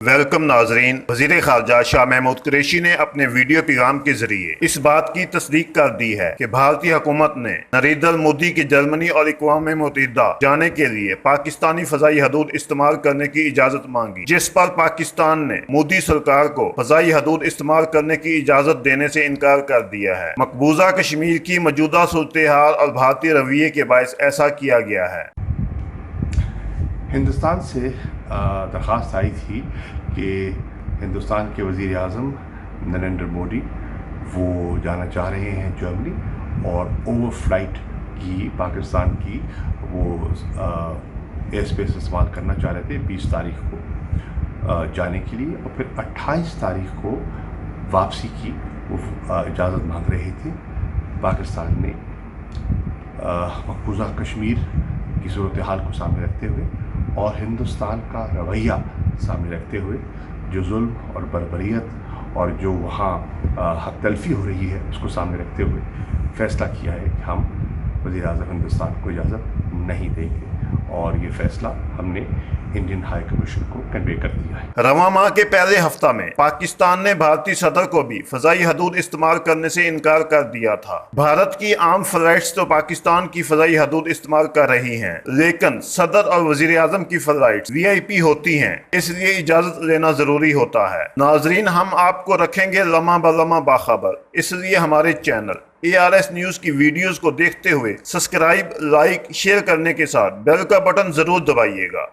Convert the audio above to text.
Welcome नाजरीन। वजीर खारजा शाह महमूद कुरैशी ने अपने वीडियो पैगाम के जरिए इस बात की तस्दीक कर दी है कि भारतीय हुकूमत ने नरेंद्र मोदी के जर्मनी और अक़वाम मुत्तहिदा जाने के लिए पाकिस्तानी फ़ज़ाई हदूद इस्तेमाल करने की इजाज़त मांगी, जिस पर पाकिस्तान ने मोदी सरकार को फ़ज़ाई हदूद इस्तेमाल करने की इजाज़त देने से इनकार कर दिया है। मकबूजा कश्मीर की मौजूदा सूरत हाल और भारतीय रवैये के बायस ऐसा किया गया है। हिंदुस्तान से दरख्वास्त आई थी कि हिंदुस्तान के वज़ीर आज़म नरेंद्र मोदी वो जाना चाह रहे हैं जर्मनी, और ओवर फ्लाइट की पाकिस्तान की वो एयर स्पेस इस्तेमाल करना चाह रहे थे 20 तारीख को जाने के लिए, और फिर 28 तारीख को वापसी की वो इजाज़त मांग रहे थे। पाकिस्तान ने मकबूजा कश्मीर की सूरत हाल को सामने रखते हुए और हिंदुस्तान का रवैया सामने रखते हुए, जो जुल्म और बर्बरियत और जो वहाँ हक तलफी हो रही है उसको सामने रखते हुए फ़ैसला किया है कि हम वज़ीर आज़म हिंदुस्तान को इजाज़त नहीं देंगे, और ये फ़ैसला हमने इंडियन हाई कमीशन को कन्वे कर दिया है। रवां माह के पहले हफ्ता में पाकिस्तान ने भारतीय सदर को भी फ़ज़ाई हदूद इस्तेमाल करने से इनकार कर दिया था। भारत की आम फ्लाइट्स तो पाकिस्तान की फ़ज़ाई हदूद इस्तेमाल कर रही हैं, लेकिन सदर और वज़ीर आज़म की फ्लाइट्स VIP होती हैं, इसलिए इजाज़त लेना ज़रूरी होता है। नाजरीन, हम आपको रखेंगे लम्हा ब लम्हा बाखबर, इसलिए हमारे चैनल ARS न्यूज़ की वीडियोस को देखते हुए सब्सक्राइब, लाइक, शेयर करने के साथ बेल का बटन ज़रूर दबाइएगा।